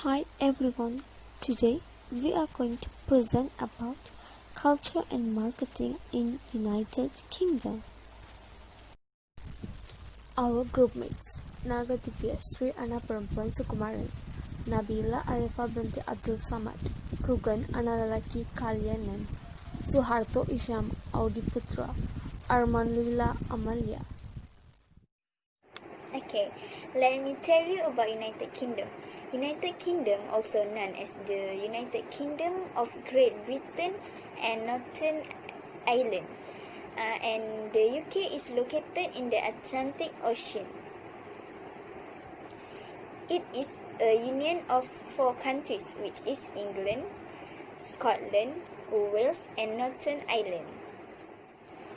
Hi everyone. Today we are going to present about culture and marketing in United Kingdom. Our groupmates Naga Divya Sri Ana Perempuan Sukumaran, Nabila Arifa binti Abdul Samad, Kugan anak lelaki Kalyanan, Suharto Isyam Audi Putra, Arman Lila Amalia. Okay, let me tell you about United Kingdom. United Kingdom, also known as the United Kingdom of Great Britain and Northern Ireland, and the UK is located in the Atlantic Ocean. It is a union of 4 countries, which is England, Scotland, Wales, and Northern Ireland.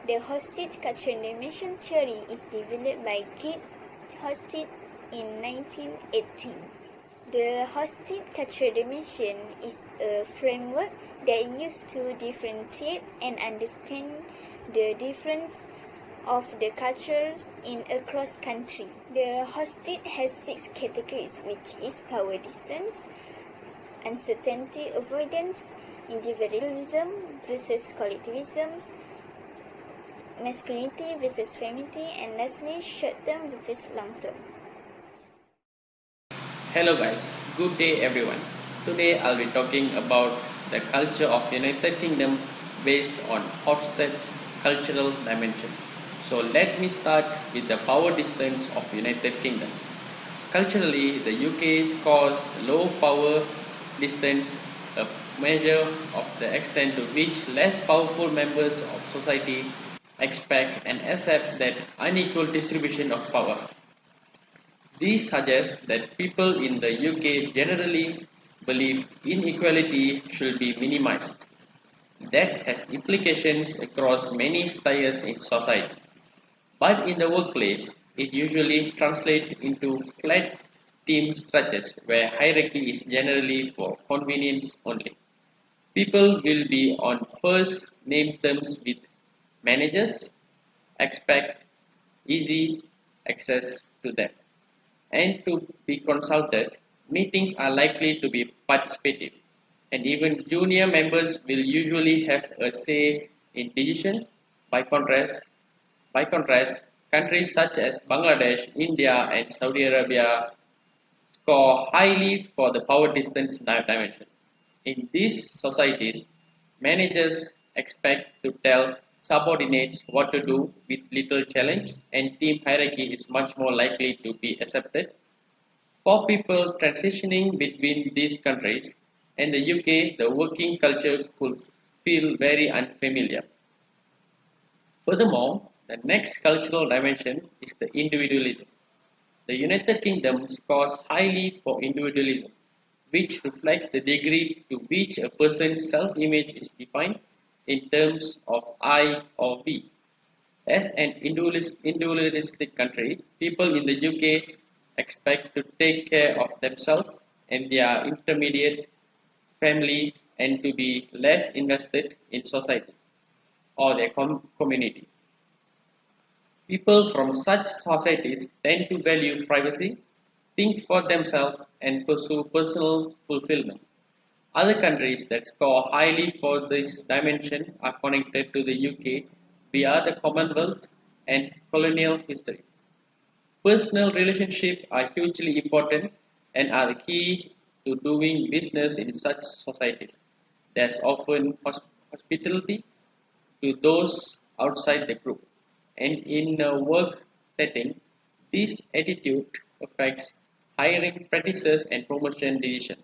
The hostage cultural dimension theory is developed by Git Hosted in 1918. The hosted cultural dimension is a framework that used to differentiate and understand the difference of the cultures in a cross country. The hosted has 6 categories, which is power distance, uncertainty avoidance, individualism versus collectivism, masculinity versus femininity, and lastly, short-term versus long-term. Hello guys, good day everyone. Today I'll be talking about the culture of United Kingdom based on Hofstede's cultural dimension. So let me start with the power distance of United Kingdom. Culturally, the UK scores low power distance, a measure of the extent to which less powerful members of society expect and accept that unequal distribution of power. This suggests that people in the UK generally believe inequality should be minimized. That has implications across many tiers in society. But in the workplace, it usually translates into flat team structures where hierarchy is generally for convenience only. People will be on first name terms with managers, expect easy access to them, and to be consulted. Meetings are likely to be participative, and even junior members will usually have a say in decision. By contrast, countries such as Bangladesh, India, and Saudi Arabia score highly for the power distance dimension. In these societies, managers expect to tell subordinates what to do with little challenge, and team hierarchy is much more likely to be accepted. For people transitioning between these countries and the UK, the working culture could feel very unfamiliar. Furthermore, the next cultural dimension is the individualism. The United Kingdom scores highly for individualism, which reflects the degree to which a person's self-image is defined in terms of I or we. As an individualistic country, people in the UK expect to take care of themselves and their intermediate family and to be less invested in society or their community. People from such societies tend to value privacy, think for themselves, and pursue personal fulfillment. Other countries that score highly for this dimension are connected to the UK via the Commonwealth and colonial history. Personal relationships are hugely important and are the key to doing business in such societies. There's often hospitality to those outside the group, and in a work setting, this attitude affects hiring practices and promotion decisions.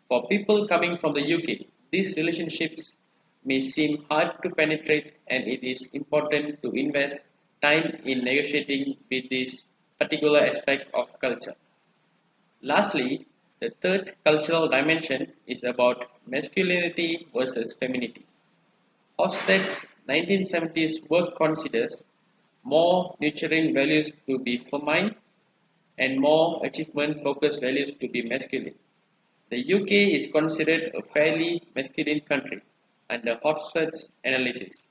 For people coming from the UK, these relationships may seem hard to penetrate, and it is important to invest time in negotiating with this particular aspect of culture. Lastly, the third cultural dimension is about masculinity versus femininity. Hofstede's 1970s work considers more nurturing values to be feminine and more achievement-focused values to be masculine. The UK is considered a fairly masculine country under Hofstede's analysis,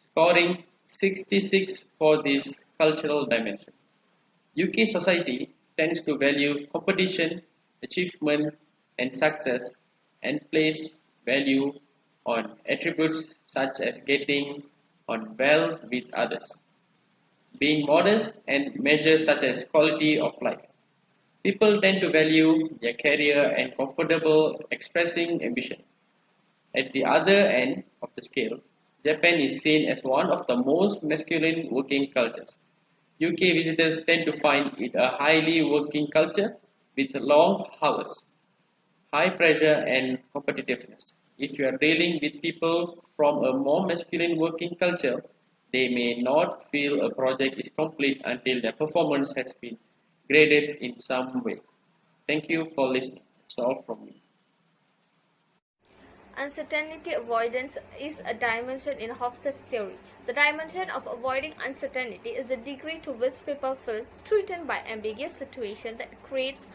scoring 66 for this cultural dimension. UK society tends to value competition, achievement, and success, and place value on attributes such as getting on well with others, being modest, and measures such as quality of life. People tend to value their career and comfortable expressing ambition. At the other end of the scale, Japan is seen as one of the most masculine working cultures. UK visitors tend to find it a highly working culture with long hours, high pressure, and competitiveness. If you are dealing with people from a more masculine working culture, they may not feel a project is complete until their performance has been graded in some way. Thank you for listening. That's all from me. Uncertainty avoidance is a dimension in Hofstede's theory. The dimension of avoiding uncertainty is the degree to which people feel threatened by ambiguous situations that creates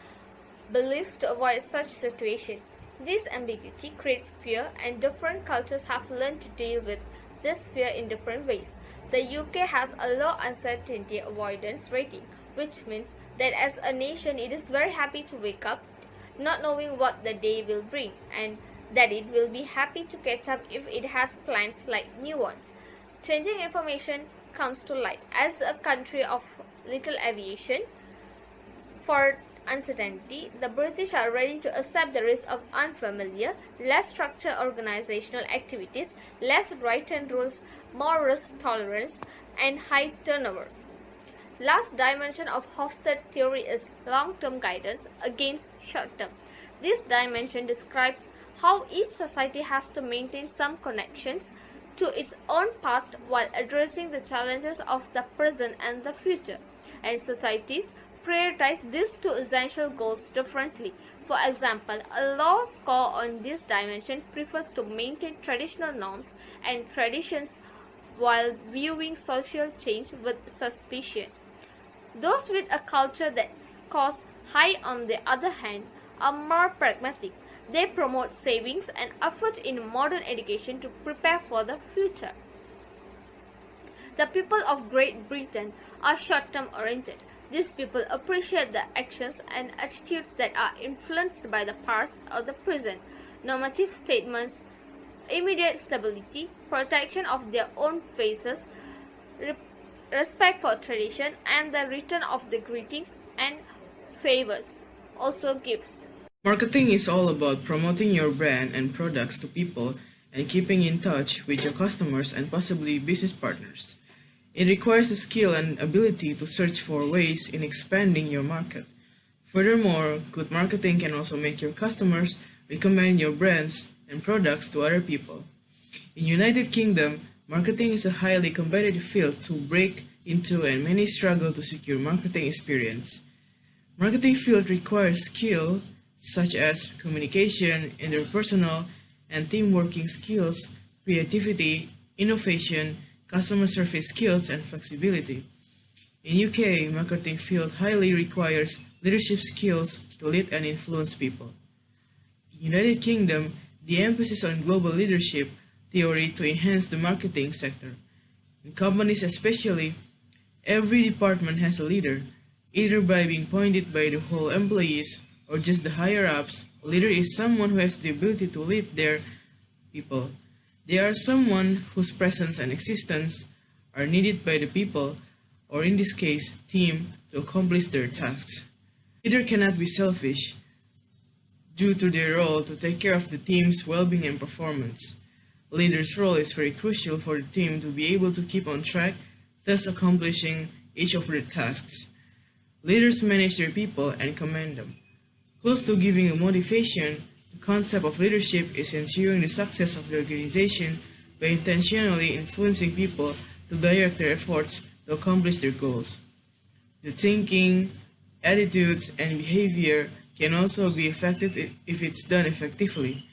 beliefs to avoid such situations. This ambiguity creates fear, and different cultures have learned to deal with this fear in different ways. The UK has a low uncertainty avoidance rating, which means that as a nation it is very happy to wake up not knowing what the day will bring, and that it will be happy to catch up if it has plans like new ones. Changing information comes to light. As a country of little aviation for uncertainty, the British are ready to accept the risk of unfamiliar, less structured organizational activities, less written rules, more risk tolerance, and high turnover. Last dimension of Hofstede theory is long-term guidance against short-term. This dimension describes how each society has to maintain some connections to its own past while addressing the challenges of the present and the future, and societies prioritize these two essential goals differently. For example, a low score on this dimension prefers to maintain traditional norms and traditions while viewing social change with suspicion. Those with a culture that scores high, on the other hand, are more pragmatic. They promote savings and effort in modern education to prepare for the future. The people of Great Britain are short-term oriented. These people appreciate the actions and attitudes that are influenced by the past or the present. Normative statements, immediate stability, protection of their own faces, respect for tradition, and the return of the greetings and favors, also gifts. Marketing is all about promoting your brand and products to people and keeping in touch with your customers and possibly business partners. It requires a skill and ability to search for ways in expanding your market. Furthermore, good marketing can also make your customers recommend your brands and products to other people. In United Kingdom, marketing is a highly competitive field to break into, and many struggle to secure marketing experience. Marketing field requires skill such as communication, interpersonal and team working skills, creativity, innovation, customer service skills, and flexibility. In UK, marketing field highly requires leadership skills to lead and influence people. In United Kingdom, the emphasis on global leadership theory to enhance the marketing sector. In companies especially, every department has a leader, either by being appointed by the whole employees or just the higher-ups. A leader is someone who has the ability to lead their people. They are someone whose presence and existence are needed by the people, or in this case, team, to accomplish their tasks. A leader cannot be selfish due to their role to take care of the team's well-being and performance. A leader's role is very crucial for the team to be able to keep on track, thus accomplishing each of their tasks. Leaders manage their people and command them. Close to giving a motivation, the concept of leadership is ensuring the success of the organization by intentionally influencing people to direct their efforts to accomplish their goals. The thinking, attitudes, and behavior can also be effective if it's done effectively.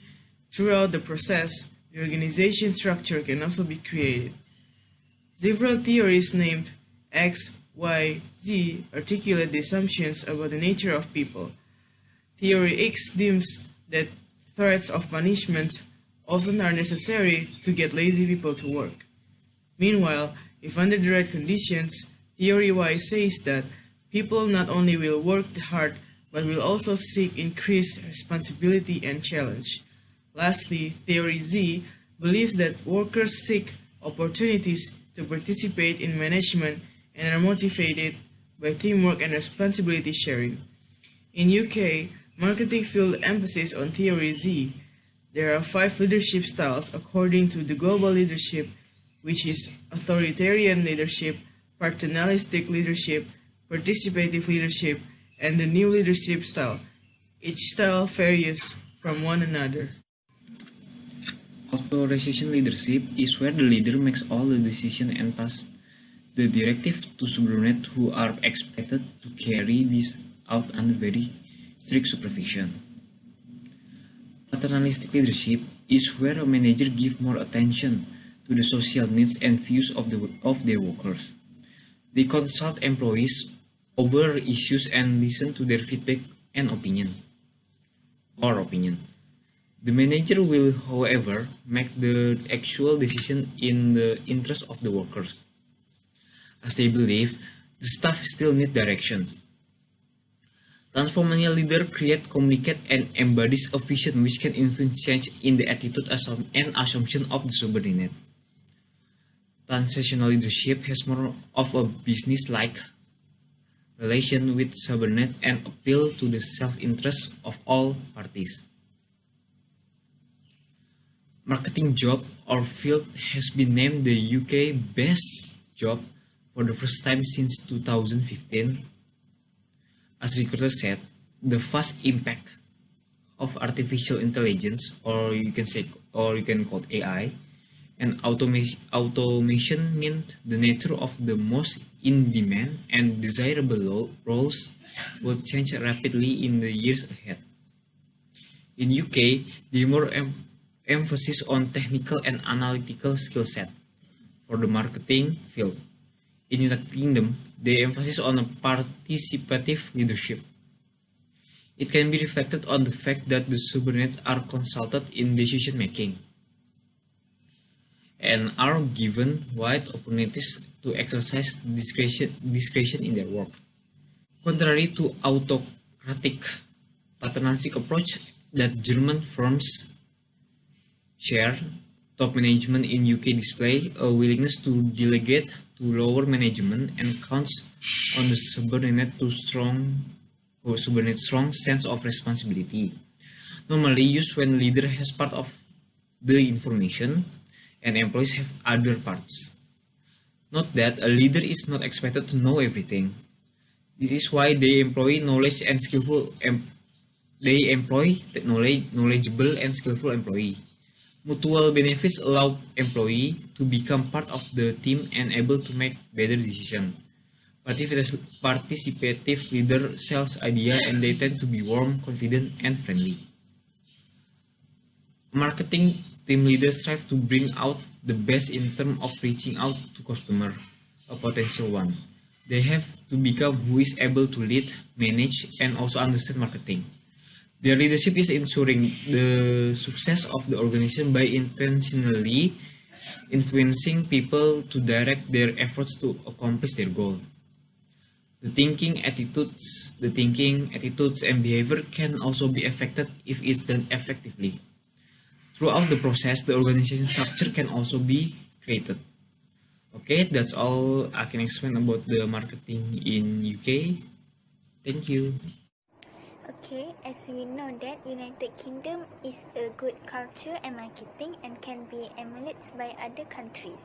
Throughout the process, the organization structure can also be created. Several theories named X, Y, Z articulate the assumptions about the nature of people. Theory X deems that threats of punishment often are necessary to get lazy people to work. Meanwhile, if under the right conditions, Theory Y says that people not only will work hard but will also seek increased responsibility and challenge. Lastly, Theory Z believes that workers seek opportunities to participate in management and are motivated by teamwork and responsibility sharing. In UK, marketing field emphasis on Theory Z. There are five leadership styles according to the global leadership, which is authoritarian leadership, paternalistic leadership, participative leadership, and the new leadership style. Each style varies from one another. Authorization leadership is where the leader makes all the decisions and passes the directive to subordinates who are expected to carry this out under very strict supervision. Paternalistic leadership is where a manager gives more attention to the social needs and views of their workers. They consult employees over issues and listen to their feedback and opinion. The manager will, however, make the actual decision in the interest of the workers, as they believe the staff still need direction. Transformational leader creates, communicates, and embodies a vision which can influence change in the attitude and assumption of the subordinate. Transactional leadership has more of a business-like relation with subordinate and appeal to the self-interest of all parties. Marketing job or field has been named the UK best job for the first time since 2015. As recruiters said, the fast impact of artificial intelligence, or you can call it AI, and automation meant the nature of the most in-demand and desirable roles will change rapidly in the years ahead. In UK, the more emphasis on technical and analytical skill set for the marketing field. In United Kingdom, the emphasis on a participative leadership. It can be reflected on the fact that the subordinates are consulted in decision making and are given wide opportunities to exercise discretion in their work. Contrary to autocratic paternalistic approach that German firms share, top management in UK display a willingness to delegate to lower management and counts on the subordinate strong sense of responsibility. Normally used when leader has part of the information and employees have other parts. Note that a leader is not expected to know everything. This is why they employ knowledgeable and skillful employee. Mutual benefits allow employee to become part of the team and able to make better decisions. Participative leader sells idea and they tend to be warm, confident, and friendly. Marketing team leaders strive to bring out the best in terms of reaching out to customer, a potential one. They have to become who is able to lead, manage, and also understand marketing. Their leadership is ensuring the success of the organization by intentionally influencing people to direct their efforts to accomplish their goal. The thinking, attitudes, and behavior can also be affected if it's done effectively. Throughout the process, the organization structure can also be created. Okay, that's all I can explain about the marketing in UK. Thank you. Okay, as we know that United Kingdom is a good culture and marketing and can be emulated by other countries.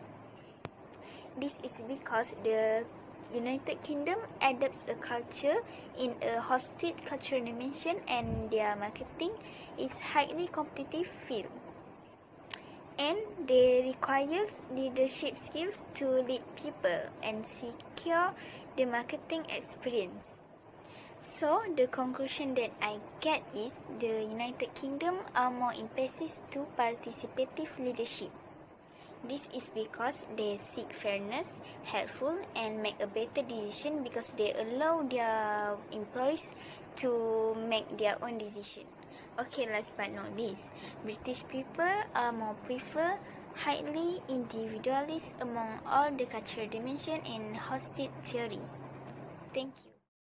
This is because the United Kingdom adopts a culture in a hosted cultural dimension and their marketing is highly competitive field. And they requires leadership skills to lead people and secure the marketing experience. So the conclusion that I get is the United Kingdom are more emphasis to participative leadership. This is because they seek fairness, helpful, and make a better decision because they allow their employees to make their own decision. Okay, last but not least, British people are more prefer highly individualist among all the cultural dimension in hosted theory. Thank you.